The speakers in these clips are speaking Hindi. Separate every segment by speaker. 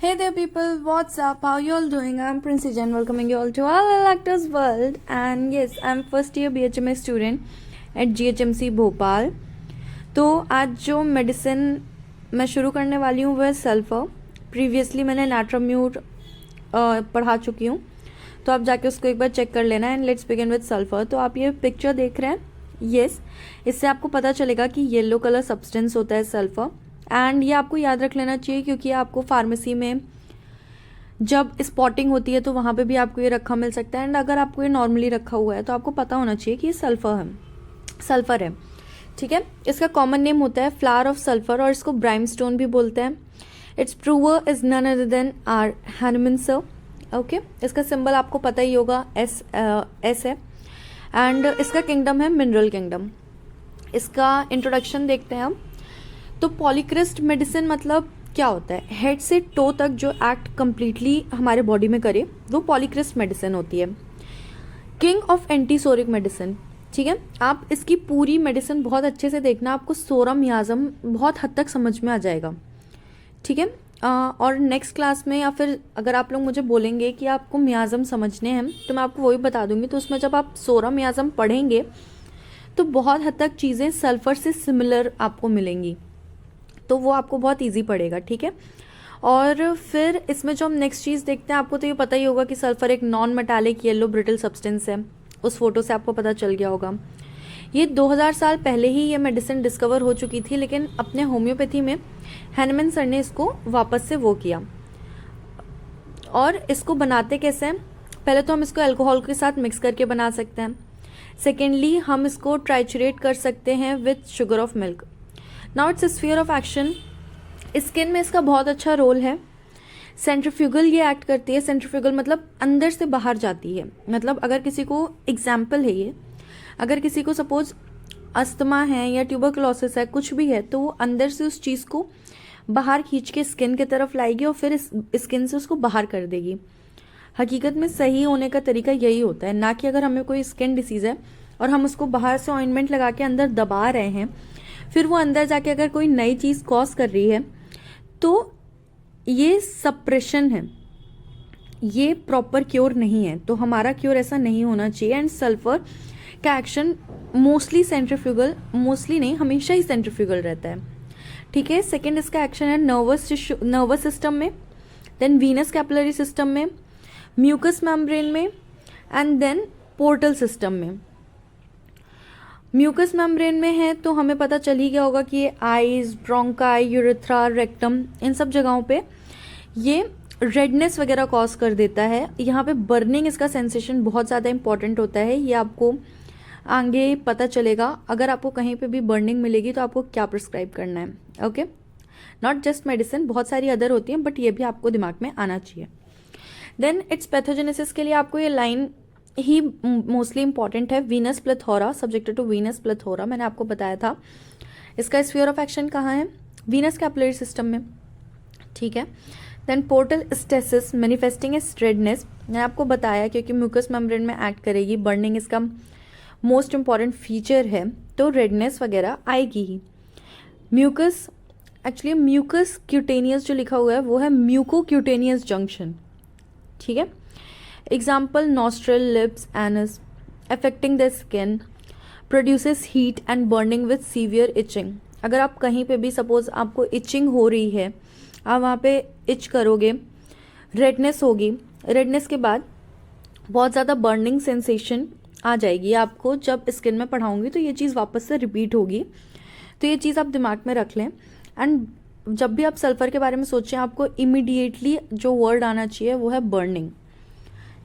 Speaker 1: Hey there, people. What's up? How you all doing? I'm Princey Jen, welcoming you all to All Actors World. And yes, I'm first year BHMA student at GHMC Bhopal. तो आज जो मेडिसिन मैं शुरू करने वाली हूँ वह है सल्फर. प्रीवियसली मैंने नाट्राम्यूट पढ़ा चुकी हूँ, तो आप जाके उसको एक बार चेक कर लेना. And let's begin with sulphur. तो आप ये पिक्चर देख रहे हैं, यस, इससे आपको पता चलेगा कि येलो कलर सब्सटेंस होता है सल्फर. एंड ये आपको याद रख लेना चाहिए क्योंकि आपको फार्मेसी में जब स्पॉटिंग होती है तो वहाँ पे भी आपको ये रखा मिल सकता है. एंड अगर आपको ये नॉर्मली रखा हुआ है तो आपको पता होना चाहिए कि ये सल्फर है. ठीक है. इसका कॉमन नेम होता है फ्लावर ऑफ सल्फर और इसको ब्राइमस्टोन भी बोलते हैं. It's prover is none other than R Hahnemann sir. Okay. इसका सिंबल आपको पता ही होगा, एस है. एंड इसका किंगडम है मिनरल किंगडम. इसका इंट्रोडक्शन देखते हैं हम. तो पॉलीक्रिस्ट मेडिसिन मतलब क्या होता है? हेड से टो तक जो एक्ट कंप्लीटली हमारे बॉडी में करे वो पॉलीक्रिस्ट मेडिसिन होती है. King of antipsoric medicine. ठीक है. आप इसकी पूरी मेडिसिन बहुत अच्छे से देखना, आपको सोरा मियाज़म बहुत हद तक समझ में आ जाएगा. ठीक है. और नेक्स्ट क्लास में या फिर अगर आप लोग मुझे बोलेंगे कि आपको मियाज़म समझने हैं तो मैं आपको वही बता दूंगी. तो उसमें जब आप सोरा मियाज़म पढ़ेंगे तो बहुत हद तक चीज़ें सल्फर से सिमिलर आपको मिलेंगी, तो वो आपको बहुत इजी पड़ेगा. ठीक है. और फिर इसमें जो हम नेक्स्ट चीज़ देखते हैं, आपको तो ये पता ही होगा कि सल्फर एक non metallic yellow brittle substance है. उस फोटो से आपको पता चल गया होगा. ये 2000 साल पहले ही ये मेडिसिन डिस्कवर हो चुकी थी, लेकिन अपने होम्योपैथी में हैनमन सर ने इसको वापस से वो किया. और इसको बनाते कैसे हैं? पहले तो हम इसको अल्कोहल के साथ मिक्स करके बना सकते हैं. सेकेंडली हम इसको ट्राइचुरेट कर सकते हैं with sugar of milk. Now it's sphere of action. Skin में इसका बहुत अच्छा रोल है. सेंट्रीफ्यूगल ये एक्ट करती है. सेंट्रीफ्यूगल मतलब अंदर से बाहर जाती है. मतलब अगर किसी को, एग्जाम्पल है ये, अगर किसी को सपोज अस्थमा है या ट्यूबरकुलोसिस है, कुछ भी है, तो वो अंदर से उस चीज़ को बाहर खींच के स्किन की तरफ लाएगी और फिर स्किन से उसको बाहर कर देगी. हकीकत में सही होने का तरीका यही होता है, ना कि अगर हमें कोई स्किन डिसीज़ है और हम उसको बाहर से ऑइंटमेंट लगा के अंदर दबा रहे हैं, फिर वो अंदर जाके अगर कोई नई चीज़ कॉज कर रही है तो ये सप्रेशन है, ये प्रॉपर क्योर नहीं है. तो हमारा क्योर ऐसा नहीं होना चाहिए. एंड सल्फर का एक्शन मोस्टली सेंट्रीफ्यूगल, मोस्टली नहीं, हमेशा ही सेंट्रीफ्यूगल रहता है. ठीक है. सेकेंड इसका एक्शन है नर्वस सिस्टम में, देन वीनस कैपिलरी सिस्टम में, म्यूकस मेम्ब्रेन में, एंड देन पोर्टल सिस्टम में. म्यूकस मेम्ब्रेन में है तो हमें पता चल ही गया होगा कि ये आईज, ब्रोंकाई, यूरेथ्रा, रेक्टम, इन सब जगहों पे ये रेडनेस वगैरह कॉज कर देता है. यहाँ पे बर्निंग, इसका सेंसेशन बहुत ज़्यादा इंपॉर्टेंट होता है. ये आपको आगे पता चलेगा. अगर आपको कहीं पे भी बर्निंग मिलेगी तो आपको क्या प्रिस्क्राइब करना है. ओके. नॉट जस्ट मेडिसिन, बहुत सारी अदर होती हैं, बट ये भी आपको दिमाग में आना चाहिए. देन इट्स पैथोजेनेसिस के लिए आपको ये लाइन ही मोस्टली इंपॉर्टेंट है. Venous plethora, subjected to venous plethora, मैंने आपको बताया था. इसका स्फीयर ऑफ एक्शन कहाँ है? वीनस कैपिलरी सिस्टम में. ठीक है. Then portal stasis manifesting as redness, मैंने आपको बताया क्योंकि म्यूकस मेम्ब्रेन में एक्ट करेगी. बर्निंग इसका मोस्ट इंपॉर्टेंट फीचर है, तो रेडनेस वगैरह आएगी ही. म्यूकस, एक्चुअली म्यूकस क्यूटेनियस जो लिखा हुआ है वो है म्यूको क्यूटेनियस जंक्शन. ठीक है. Example, nostril, lips, anus, affecting the skin, produces heat and burning with severe itching. अगर आप कहीं पे भी सपोज आपको इचिंग हो रही है, आप वहाँ पे इच करोगे, रेडनेस होगी. रेडनेस के बाद बहुत ज़्यादा बर्निंग सेंसेशन आ जाएगी आपको. जब स्किन में पढ़ाऊँगी तो ये चीज़ वापस से रिपीट होगी. तो ये चीज़ आप दिमाग में रख लें. एंड जब भी आप सल्फर के बारे में सोचें, आपको इमीडिएटली जो वर्ड आना चाहिए वो है बर्निंग.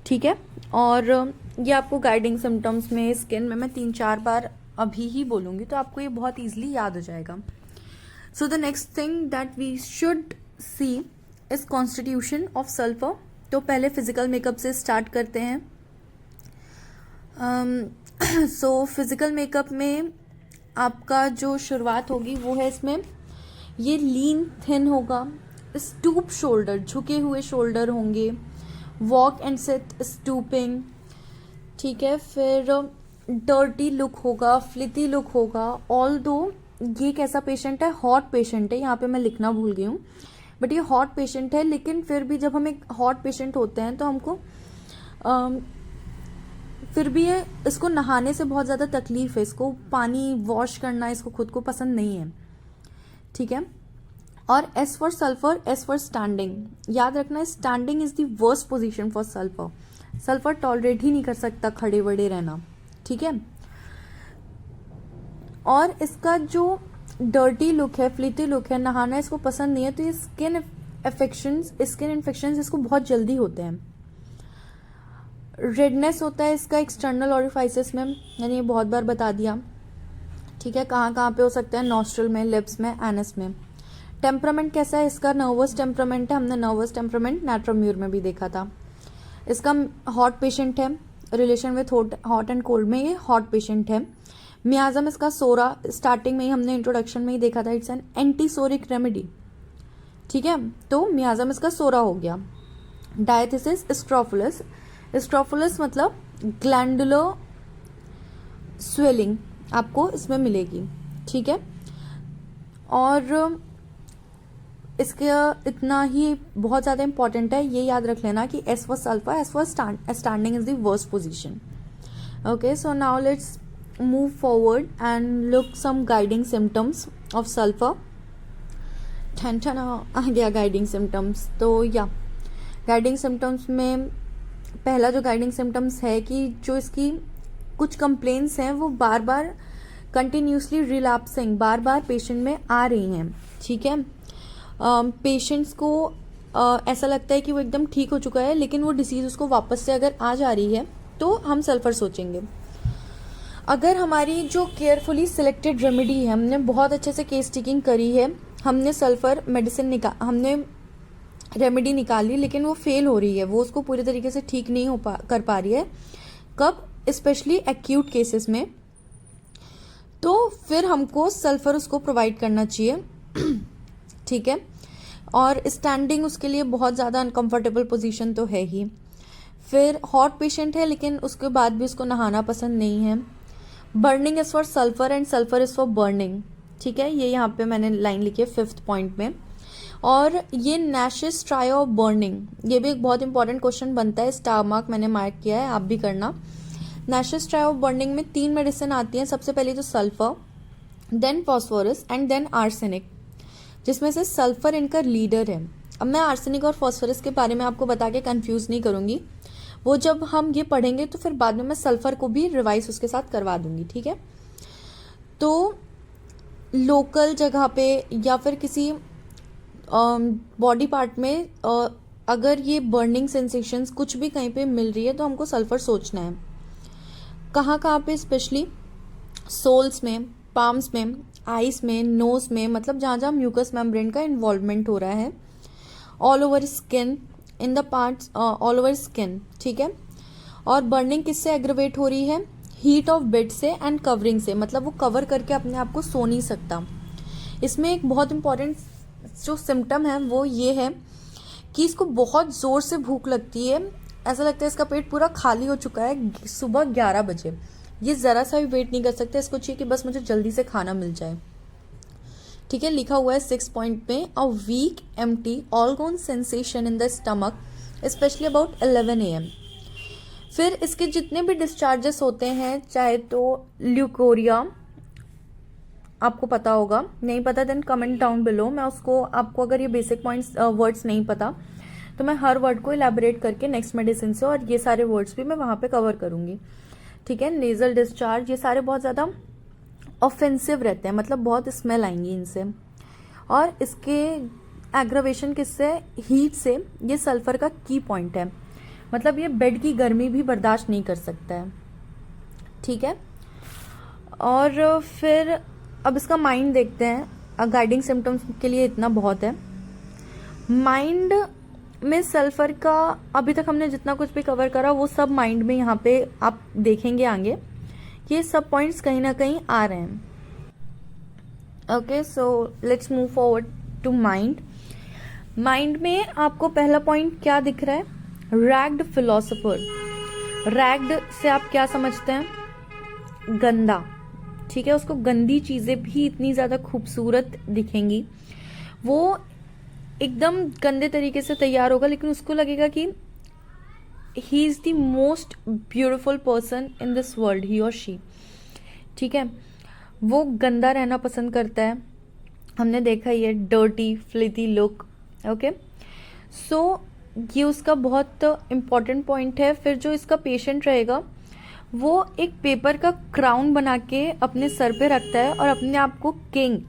Speaker 1: ठीक है. और ये आपको गाइडिंग सिम्टम्स में, स्किन में मैं 3-4 बार अभी ही बोलूँगी तो आपको ये बहुत ईजिली याद हो जाएगा. So the next thing that we should see is constitution of sulphur. तो पहले फिजिकल मेकअप से स्टार्ट करते हैं. सो फिजिकल मेकअप में आपका जो शुरुआत होगी वो है, इसमें ये लीन थिन होगा, स्टूप शोल्डर, झुके हुए शोल्डर होंगे, वॉक एंड सिट स्टूपिंग. ठीक है. फिर डर्टी लुक होगा, फ्लिथी लुक होगा. ऑल दो ये कैसा पेशेंट है? हॉट पेशेंट है. यहाँ पे मैं लिखना भूल गई हूँ. बट ये हॉट पेशेंट है, लेकिन फिर भी जब हम एक हॉट पेशेंट होते हैं तो हमको फिर भी ये इसको नहाने से बहुत ज़्यादा तकलीफ है, इसको पानी वॉश करना इसको खुद को पसंद नहीं है, ठीक है। और S for sulphur, S for standing, याद रखना है standing is the worst position for sulphur. Sulphur tolerate ही नहीं कर सकता खड़े बड़े रहना, ठीक है। और इसका जो डर्टी लुक है, फ्लिटी लुक है, नहाना इसको पसंद नहीं है, तो ये स्किन इन्फेक्शंस इसको बहुत जल्दी होते हैं। रेडनेस होता है इसका एक्सटर्नल ऑरिफाइसेस में, मैंने ये बहुत बार बता दिया, ठीक है। कहाँ कहाँ पे हो सकता है, नॉस्ट्रल में, लिप्स में, एनस में। टेम्परामेंट कैसा है इसका, नर्वस टेम्परामेंट है, हमने नर्वस टेम्परामेंट नाट्रोम्यूर में भी देखा था। इसका हॉट पेशेंट है, relation with hot and cold में ये हॉट पेशेंट है। मियाजम इसका सोरा, स्टार्टिंग में ही हमने इंट्रोडक्शन में ही देखा था, इट्स एन एंटीसोरिक रेमेडी, ठीक है। तो मियाजम इसका सोरा हो गया। डायथिसिस स्ट्रोफुलस, स्ट्रोफुलस मतलब ग्लैंडुलर स्वेलिंग आपको इसमें मिलेगी, ठीक है। और इसके इतना ही बहुत ज़्यादा इंपॉर्टेंट है, ये याद रख लेना कि S for sulphur, S for standing is the worst position. Okay, so now let's move forward and look some guiding symptoms of sulfur. ठन आ गया गाइडिंग सिम्टम्स। तो या गाइडिंग सिम्टम्स में पहला जो गाइडिंग सिम्टम्स है कि जो इसकी कुछ कंप्लेंट्स हैं वो बार बार कंटिन्यूसली रिलैप्सिंग, बार बार पेशेंट में आ रही हैं, ठीक है। पेशेंट्स को ऐसा लगता है कि वो एकदम ठीक हो चुका है, लेकिन वो डिसीज उसको वापस से अगर आ जा रही है तो हम सल्फर सोचेंगे। अगर हमारी जो केयरफुली सिलेक्टेड रेमेडी है, हमने बहुत अच्छे से केस टेकिंग करी है, हमने सल्फर मेडिसिन हमने रेमेडी निकाली, लेकिन वो फेल हो रही है, वो उसको पूरे तरीके से ठीक नहीं कर पा रही है, कब, स्पेशली एक्यूट केसेस में, तो फिर हमको सल्फर उसको प्रोवाइड करना चाहिए, ठीक है। और स्टैंडिंग उसके लिए बहुत ज़्यादा अनकंफर्टेबल पोजीशन तो है ही। फिर हॉट पेशेंट है, लेकिन उसके बाद भी उसको नहाना पसंद नहीं है। Burning is for sulphur and sulphur is for burning, ठीक है। ये यहाँ पे मैंने लाइन लिखी है 5th पॉइंट में। और ये नैशेस ट्राई ऑफ बर्निंग, ये भी एक बहुत इंपॉर्टेंट क्वेश्चन बनता है, स्टार मार्क मैंने मार्क किया है, आप भी करना। नैशेस ट्राई ऑफ बर्निंग में 3 मेडिसिन आती हैं, सबसे पहले तो sulphur, then phosphorus and then arsenic, जिसमें से सल्फर इनका लीडर है। अब मैं आर्सेनिक और फॉस्फोरस के बारे में आपको बता के कंफ्यूज नहीं करूंगी, वो जब हम ये पढ़ेंगे तो फिर बाद में मैं सल्फर को भी रिवाइज उसके साथ करवा दूंगी, ठीक है। तो लोकल जगह पे या फिर किसी बॉडी पार्ट में अगर ये बर्निंग सेंसेशंस कुछ भी कहीं पे मिल रही है तो हमको सल्फर सोचना है। कहाँ कहाँ पे, स्पेशली सोल्स में, पाम्स में, आइस में, नोज में, मतलब जहाँ जहाँ म्यूकस मेम्ब्रेन का इन्वॉल्वमेंट हो रहा है, all over skin, in the parts all over skin, ठीक है। और बर्निंग किससे एग्रेवेट हो रही है, हीट ऑफ बेड से एंड कवरिंग से, मतलब वो कवर करके अपने आप को सो नहीं सकता। इसमें एक बहुत इंपॉर्टेंट जो सिम्टम है वो ये है कि इसको बहुत ज़ोर से भूख लगती है, ऐसा लगता है इसका पेट पूरा खाली हो चुका है सुबह 11 बजे, ये ज़रा सा भी वेट नहीं कर सकता, इसको चाहिए कि बस मुझे जल्दी से खाना मिल जाए, ठीक है। लिखा हुआ है 6 पॉइंट में, a weak empty all gone sensation in the stomach especially about 11 AM। फिर इसके जितने भी डिस्चार्जेस होते हैं, चाहे तो ल्यूकोरिया, आपको पता होगा, नहीं पता देन कमेंट डाउन बिलो, मैं उसको आपको, अगर ये बेसिक पॉइंट्स वर्ड्स नहीं पता तो मैं हर वर्ड को इलेबोरेट करके नेक्स्ट मेडिसिन से, और ये सारे वर्ड्स भी मैं वहाँ पे कवर करूँगी, ठीक है। नेजल डिस्चार्ज, ये सारे बहुत ज़्यादा ऑफेंसिव रहते हैं, मतलब बहुत स्मेल आएंगी इनसे। और इसके एग्रावेशन किससे, हीट से, ये सल्फर का की पॉइंट है, मतलब ये बेड की गर्मी भी बर्दाश्त नहीं कर सकता है, ठीक है। और फिर अब इसका माइंड देखते हैं, गाइडिंग सिम्टम्स के लिए इतना बहुत है। माइंड में सल्फर का अभी तक हमने जितना कुछ भी कवर करा वो सब माइंड में यहाँ पे आप देखेंगे आगे, ये सब पॉइंट्स कहीं ना कहीं आ रहे हैं। Okay, so let's move forward to mind. Mind में आपको पहला पॉइंट क्या दिख रहा है, रैग्ड फिलोसोफर। रैग्ड से आप क्या समझते हैं, गंदा, ठीक है। उसको गंदी चीज़ें भी इतनी ज़्यादा खूबसूरत दिखेंगी, वो एकदम गंदे तरीके से तैयार होगा, लेकिन उसको लगेगा कि he is the most beautiful person in this world, he और शी। ठीक है, वो गंदा रहना पसंद करता है, हमने देखा ये डर्टी फ्लिथी लुक। ओके, सो ये उसका बहुत इम्पॉर्टेंट पॉइंट है। फिर जो इसका पेशेंट रहेगा वो एक पेपर का क्राउन बना के अपने सर पे रखता है और अपने आप को किंग,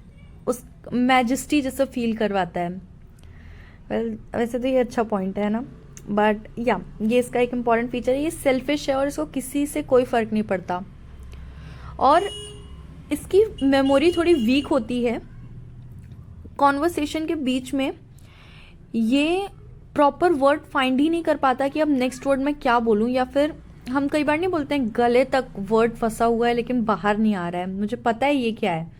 Speaker 1: उस मैजेस्टी जैसा फील करवाता है। वैसे तो ये अच्छा पॉइंट है ना, बट या ये इसका एक इम्पॉर्टेंट फीचर है। ये सेल्फिश है और इसको किसी से कोई फ़र्क नहीं पड़ता, और इसकी मेमोरी थोड़ी वीक होती है। कॉन्वर्सेशन के बीच में ये प्रॉपर वर्ड फाइंड ही नहीं कर पाता कि अब नेक्स्ट वर्ड में क्या बोलूं, या फिर हम कई बार नहीं बोलते हैं गले तक वर्ड फंसा हुआ है लेकिन बाहर नहीं आ रहा है, मुझे पता है ये क्या है।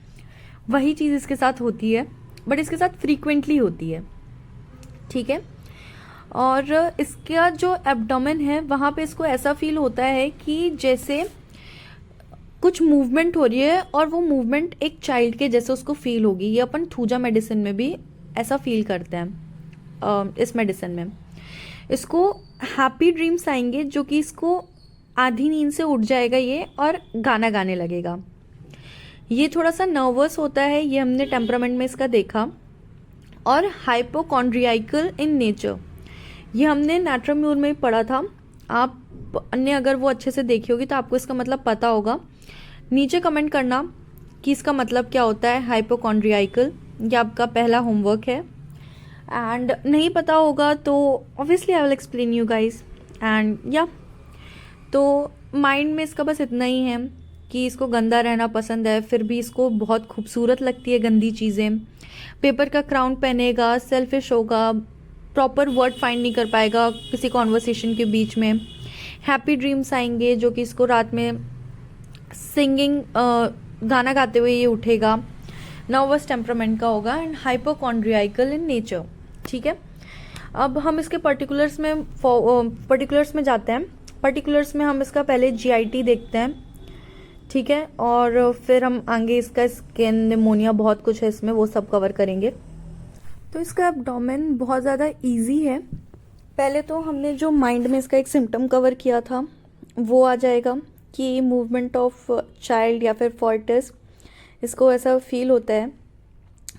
Speaker 1: वही चीज़ इसके साथ होती है, बट इसके साथ फ्रीक्वेंटली होती है। ठीक है, और इसका जो एब्डोमेन है वहाँ पे इसको ऐसा फील होता है कि जैसे कुछ मूवमेंट हो रही है, और वो मूवमेंट एक चाइल्ड के जैसे उसको फील होगी। ये अपन थूजा मेडिसिन में भी ऐसा फील करते हैं। इस मेडिसिन में इसको हैप्पी ड्रीम्स आएंगे, जो कि इसको आधी नींद से उठ जाएगा ये और गाना गाने लगेगा। ये थोड़ा सा नर्वस होता है, ये हमने टेम्परामेंट में इसका देखा। और हाइपोकॉन्ड्रियाइकल इन नेचर, ये हमने नेट्राम्यूर में पढ़ा था। आपने अगर वो अच्छे से देखी होगी तो आपको इसका मतलब पता होगा। नीचे कमेंट करना कि इसका मतलब क्या होता है हाइपोकॉन्ड्रियाइकल, ये आपका पहला होमवर्क है। एंड नहीं पता होगा तो obviously I will explain you guys. And या तो माइंड में इसका बस इतना ही है कि इसको गंदा रहना पसंद है, फिर भी इसको बहुत खूबसूरत लगती है गंदी चीज़ें। पेपर का क्राउन पहनेगा, सेल्फिश होगा, प्रॉपर वर्ड फाइंड नहीं कर पाएगा किसी कॉन्वर्सेशन के बीच में। हैप्पी ड्रीम्स आएंगे, जो कि इसको रात में सिंगिंग गाना गाते हुए ये उठेगा। नर्वस टेम्परामेंट का होगा एंड हाइपोकॉन्ड्रियाइकल इन नेचर। ठीक है, अब हम इसके पर्टिकुलर्स में जाते हैं। पर्टिकुलर्स में हम इसका पहले GIT देखते हैं। ठीक है, और फिर हम आगे इसका स्किन, निमोनिया, बहुत कुछ है इसमें, वो सब कवर करेंगे। तो इसका एब्डोमेन बहुत ज़्यादा इजी है। पहले तो हमने जो माइंड में इसका एक सिम्टम कवर किया था वो आ जाएगा कि मूवमेंट ऑफ चाइल्ड या फिर फॉइटस, इसको ऐसा फील होता है।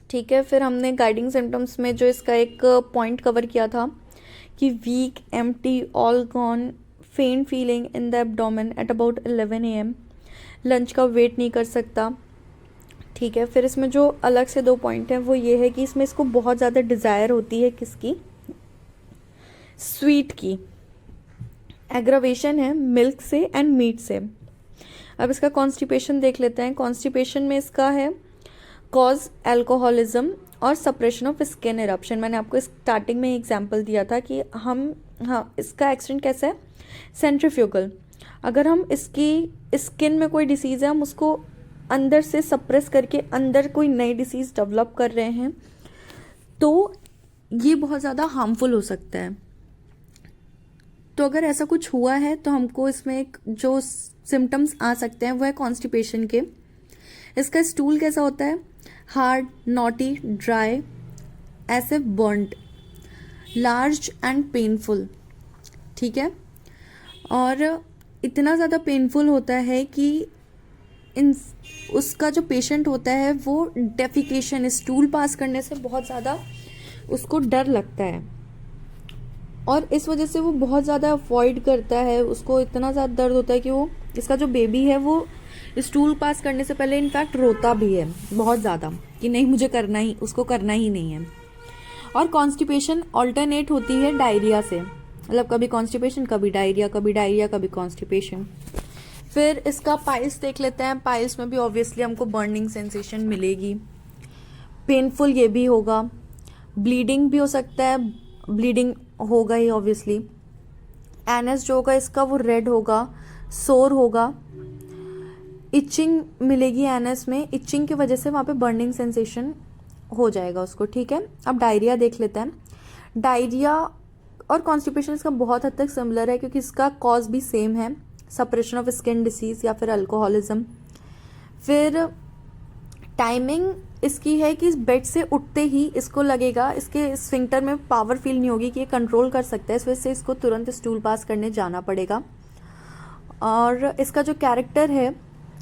Speaker 1: ठीक है, फिर हमने गाइडिंग सिम्टम्स में जो इसका एक पॉइंट कवर किया था कि वीक, एम्प्टी, ऑल गॉन, फेंट feeling in the abdomen at about 11 AM, lunch का वेट नहीं कर सकता। ठीक है, फिर इसमें जो अलग से 2 पॉइंट हैं वो ये है कि इसमें इसको बहुत ज़्यादा डिज़ायर होती है, किसकी, स्वीट की। एग्रावेशन है मिल्क से एंड मीट से। अब इसका कॉन्स्टिपेशन देख लेते हैं। कॉन्स्टिपेशन में इसका है कॉज एल्कोहलिज्म और सप्रेशन ऑफ स्किन इरप्शन। मैंने आपको स्टार्टिंग में एग्जांपल दिया था कि इसका एक्सीडेंट कैसा है, सेंट्रीफ्यूगल। अगर हम इसकी स्किन में कोई डिसीज़ है, हम उसको अंदर से सप्रेस करके अंदर कोई नई डिसीज़ डेवलप कर रहे हैं, तो ये बहुत ज़्यादा हार्मफुल हो सकता है। तो अगर ऐसा कुछ हुआ है तो हमको इसमें एक जो सिम्टम्स आ सकते हैं वो है कॉन्स्टिपेशन के। इसका स्टूल कैसा होता है, हार्ड, नॉटी, ड्राई, ऐसे बर्न्ड, लार्ज एंड पेनफुल। ठीक है, और इतना ज़्यादा पेनफुल होता है कि उसका जो पेशेंट होता है वो डेफिकेशन, स्टूल पास करने से बहुत ज़्यादा उसको डर लगता है, और इस वजह से वो बहुत ज़्यादा अवॉइड करता है। उसको इतना ज़्यादा दर्द होता है कि वो, इसका जो बेबी है वो स्टूल पास करने से पहले इनफैक्ट रोता भी है बहुत ज़्यादा कि नहीं मुझे करना ही, उसको करना ही नहीं है। और कॉन्स्टिपेशन ऑल्टरनेट होती है डायरिया से, मतलब कभी कॉन्स्टिपेशन, कभी डायरिया, कभी डायरिया, कभी कॉन्स्टिपेशन। फिर इसका पाइल्स देख लेते हैं। पाइल्स में भी ऑब्वियसली हमको बर्निंग सेंसेशन मिलेगी, पेनफुल ये भी होगा, ब्लीडिंग भी हो सकता है, ब्लीडिंग होगा ही ऑब्वियसली। एनएस जो होगा इसका वो रेड होगा, सोर होगा, इचिंग मिलेगी एनएस में, इचिंग की वजह से वहाँ पे बर्निंग सेंसेशन हो जाएगा उसको। ठीक है, अब डायरिया देख लेते हैं। डायरिया और कॉन्स्टिपेशन इसका बहुत हद तक सिमिलर है क्योंकि इसका कॉज भी सेम है, सप्रेशन ऑफ स्किन डिसीज या फिर अल्कोहलिज्म। फिर टाइमिंग इसकी है कि इस बेड से उठते ही इसको लगेगा, इसके स्फिंक्टर में पावर फील नहीं होगी कि ये कंट्रोल कर सकता है, इस वजह से इसको तुरंत स्टूल पास करने जाना पड़ेगा। और इसका जो कैरेक्टर है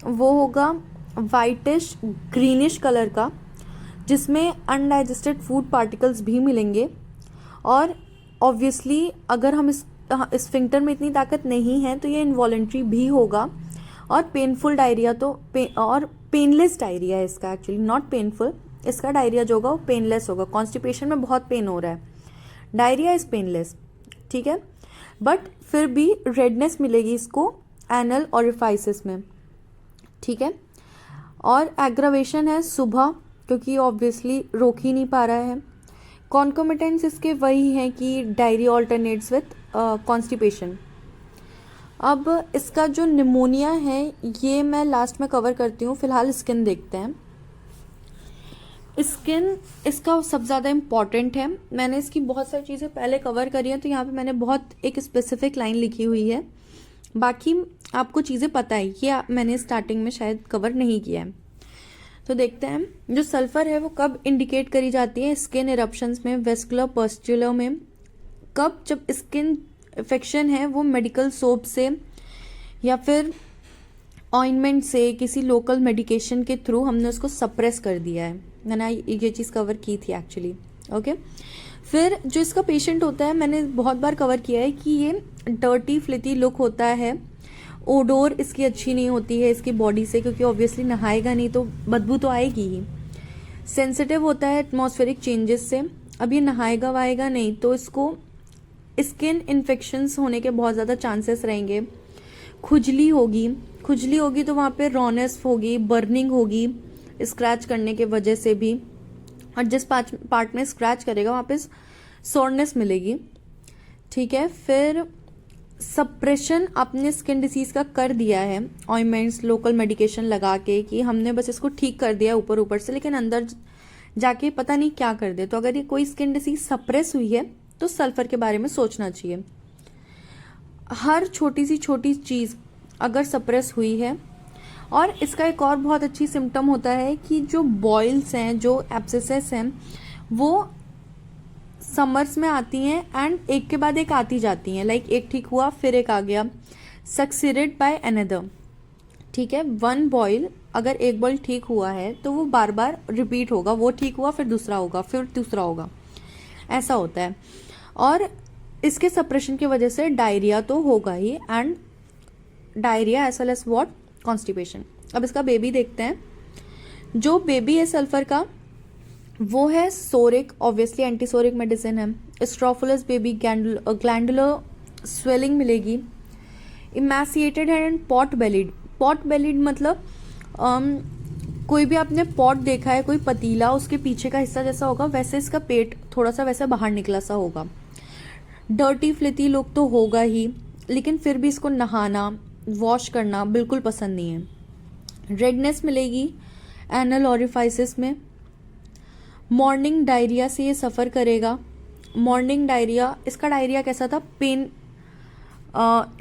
Speaker 1: वो होगा वाइटिश ग्रीनिश कलर का, जिसमें अनडाइजेस्टेड फूड पार्टिकल्स भी मिलेंगे। और ऑब्वियसली अगर हम इस स्फिंक्टर में इतनी ताकत नहीं है तो ये इनवॉलेंट्री भी होगा। और पेनफुल डायरिया और पेनलेस डायरिया है इसका, एक्चुअली नॉट पेनफुल, इसका डायरिया जो होगा वो पेनलेस होगा। कॉन्स्टिपेशन में बहुत पेन हो रहा है, डायरिया इज पेनलेस, ठीक है। बट फिर भी रेडनेस मिलेगी इसको एनल ओरिफाइसिस में, ठीक है। और एग्रावेशन है सुबह, क्योंकि ऑब्वियसली रोक ही नहीं पा रहा है। कॉन्कोमिटेंस इसके वही हैं कि डायरिया ऑल्टरनेट्स विथ कॉन्स्टिपेशन। अब इसका जो निमोनिया है ये मैं लास्ट में कवर करती हूँ, फिलहाल स्किन देखते हैं। स्किन इसका सबसे ज़्यादा इम्पॉर्टेंट है। मैंने इसकी बहुत सारी चीज़ें पहले कवर करी हैं, तो यहाँ पे मैंने बहुत एक स्पेसिफिक लाइन लिखी हुई है, बाकी आपको चीज़ें पता है, ये मैंने स्टार्टिंग में शायद कवर नहीं किया है। तो देखते हैं जो सल्फर है वो कब इंडिकेट करी जाती है स्किन इरप्शंस में, वेस्कुलर पस्ट्यूलर में। कब? जब स्किन इन्फेक्शन है वो मेडिकल सोप से या फिर ऑइंटमेंट से, किसी लोकल मेडिकेशन के थ्रू हमने उसको सप्रेस कर दिया है। मैंने ये चीज़ कवर की थी एक्चुअली, ओके। फिर जो इसका पेशेंट होता है, मैंने बहुत बार कवर किया है कि ये डर्टी फ्लिटी लुक होता है, ओडोर इसकी अच्छी नहीं होती है इसकी बॉडी से, क्योंकि ऑब्वियसली नहाएगा नहीं तो बदबू तो आएगी ही। सेंसिटिव होता है एटमॉस्फेरिक चेंजेस से, अब ये नहाएगा वाएगा नहीं तो इसको स्किन इन्फेक्शंस होने के बहुत ज़्यादा चांसेस रहेंगे। खुजली होगी तो वहाँ पे रॉनेस होगी, बर्निंग होगी स्क्रैच करने के वजह से भी, और जिस पार्ट में स्क्रैच करेगा वहाँ पे सोरनेस मिलेगी, ठीक है। फिर सप्रेशन आपने स्किन डिसीज का कर दिया है ऑइंटमेंट्स लोकल मेडिकेशन लगा के, कि हमने बस इसको ठीक कर दिया ऊपर ऊपर से, लेकिन अंदर जाके पता नहीं क्या कर दे। तो अगर ये कोई स्किन डिसीज सप्रेस हुई है तो सल्फर के बारे में सोचना चाहिए। हर छोटी सी छोटी चीज़ अगर सप्रेस हुई है। और इसका एक और बहुत अच्छी सिम्टम होता है कि जो बॉइल्स हैं, जो एब्सेसेस हैं, वो समर्स में आती हैं एंड एक के बाद एक आती जाती हैं। लाइक एक ठीक हुआ फिर एक आ गया, सक्सीडेड बाय अनदर, ठीक है। वन बॉइल, अगर एक बॉइल ठीक हुआ है तो वो बार बार रिपीट होगा, वो ठीक हुआ फिर दूसरा होगा फिर तीसरा होगा, ऐसा होता है। और इसके सप्रेशन की वजह से डायरिया तो होगा ही, and diarrhoea as well as what, constipation. अब इसका बेबी देखते हैं। जो बेबी है सल्फर का वो है सोरिक, ऑब्वियसली एंटीसोरिक मेडिसिन है। स्ट्रोफुलस बेबी, ग्लैंडुलर स्वेलिंग मिलेगी, इमैसिएटेड है and pot bellied. Pot bellied मतलब कोई भी आपने पॉट देखा है, कोई पतीला, उसके पीछे का हिस्सा जैसा होगा वैसे इसका पेट थोड़ा सा वैसे बाहर निकला सा होगा। डर्टी फ्लिटी लुक तो होगा ही, लेकिन फिर भी इसको नहाना वॉश करना बिल्कुल पसंद नहीं है। रेडनेस मिलेगी एनल ओरिफाइसिस में। मॉर्निंग डायरिया से ये सफ़र करेगा। मॉर्निंग डायरिया, इसका डायरिया कैसा था,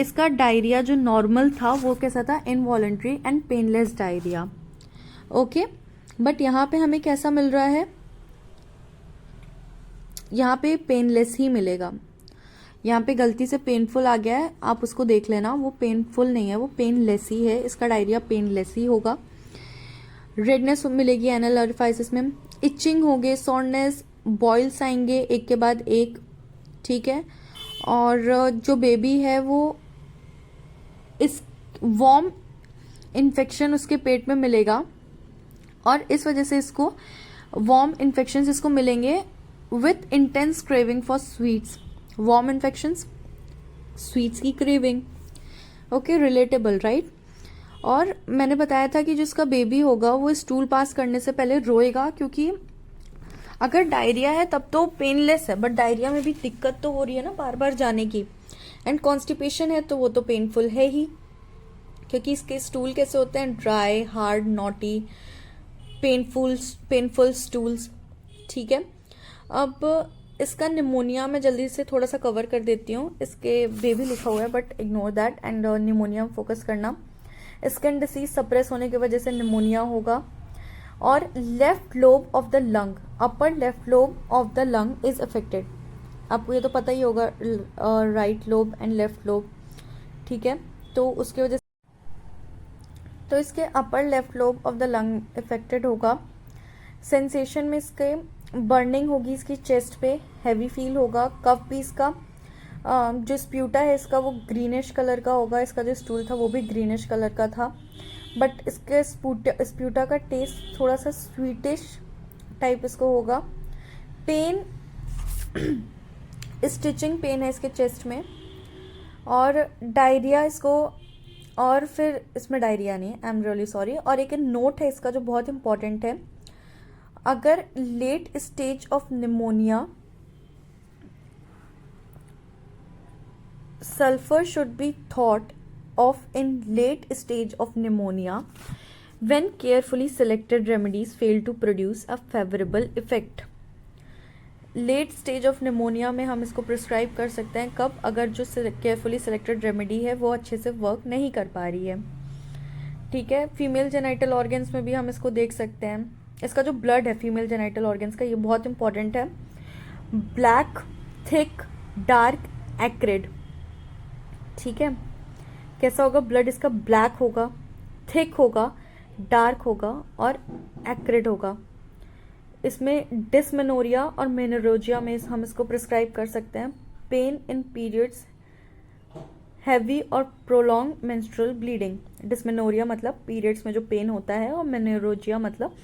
Speaker 1: इसका डायरिया जो नॉर्मल था वो कैसा था, involuntary and painless diarrhoea, okay. But यहाँ पे हमें कैसा मिल रहा है, यहाँ पे पेनलेस ही मिलेगा। यहाँ पे गलती से पेनफुल आ गया है, आप उसको देख लेना, वो पेनफुल नहीं है, वो पेनलेस ही है। इसका डायरिया पेनलेस ही होगा। रेडनेस मिलेगी एनल ओरिफाइसिस में, इचिंग होगे, सॉरनेस, बॉइल्स आएंगे एक के बाद एक, ठीक है। और जो बेबी है वो इस वॉर्म इन्फेक्शन उसके पेट में मिलेगा, और इस वजह से इसको वॉर्म इन्फेक्शंस इसको मिलेंगे with intense craving for sweets. Worm infections, sweets की क्रेविंग, ओके, रिलेटेबल राइट। और मैंने बताया था कि जिसका बेबी होगा वो स्टूल पास करने से पहले रोएगा, क्योंकि अगर डायरिया है तब तो पेनलेस है, बट डायरिया में भी दिक्कत तो हो रही है ना बार बार जाने की, एंड कॉन्स्टिपेशन है तो वो तो पेनफुल है ही, क्योंकि इसके स्टूल कैसे होते हैं, dry, hard, naughty, painful stools, ठीक है। अब इसका निमोनिया मैं जल्दी से थोड़ा सा कवर कर देती हूँ। इसके बेबी लिखा हुआ है but ignore that, and pneumonia focus करना। स्किन डिसीज सप्रेस होने की वजह से निमोनिया होगा, और left lobe of the lung, upper left lobe of the lung is affected. आपको ये तो पता ही होगा, right lobe and left lobe, ठीक है। तो उसकी वजह से तो इसके upper left lobe of the lung affected होगा। सेंसेशन में इसके बर्निंग होगी, इसकी चेस्ट पे हैवी फील होगा। कफ भी इसका जो स्प्यूटा है इसका वो ग्रीनिश कलर का होगा, इसका जो स्टूल था वो भी ग्रीनिश कलर का था, बट इसके स्प्यूटा का टेस्ट थोड़ा सा स्वीटिश टाइप इसको होगा। पेन स्टिचिंग पेन है इसके चेस्ट में, और डायरिया इसको, और फिर इसमें डायरिया नहीं है, आई एम रियली सॉरी। और एक नोट है इसका जो बहुत इंपॉर्टेंट है, अगर late stage of pneumonia, sulfur should be thought of in late stage of pneumonia when carefully selected remedies fail to produce a favorable effect. Late stage of pneumonia में हम इसको प्रिस्क्राइब कर सकते हैं कब, अगर जो केयरफुली सेलेक्टेड रेमेडी है वो अच्छे से वर्क नहीं कर पा रही है, ठीक है। फीमेल जेनाइटल ऑर्गन्स में भी हम इसको देख सकते हैं। इसका जो ब्लड है फीमेल जेनाइटल ऑर्गन्स का, ये बहुत इंपॉर्टेंट है। ब्लैक, थिक, डार्क, एक्रिड, ठीक है। कैसा होगा ब्लड इसका? ब्लैक होगा, थिक होगा, डार्क होगा और एक्रिड होगा। इसमें डिस्मेनोरिया और मेनोरेजिया में हम इसको प्रिस्क्राइब कर सकते हैं। पेन इन पीरियड्स, हैवी और प्रोलॉन्ग मेंस्ट्रुअल ब्लीडिंग। डिस्मेनोरिया मतलब पीरियड्स में जो पेन होता है, और मेनोरेजिया मतलब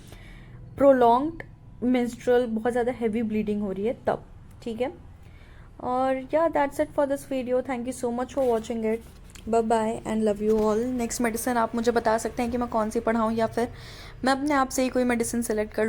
Speaker 1: प्रोलॉन्ग्ड मेंस्ट्रुअल, बहुत ज़्यादा हैवी ब्लीडिंग हो रही है तब, ठीक है। और या that's it for this video. Thank you so much for watching it. Bye bye and love you all. Next medicine आप मुझे बता सकते हैं कि मैं कौन सी पढ़ाऊँ, या फिर मैं अपने आप से ही कोई मेडिसिन सेलेक्ट कर लूँ।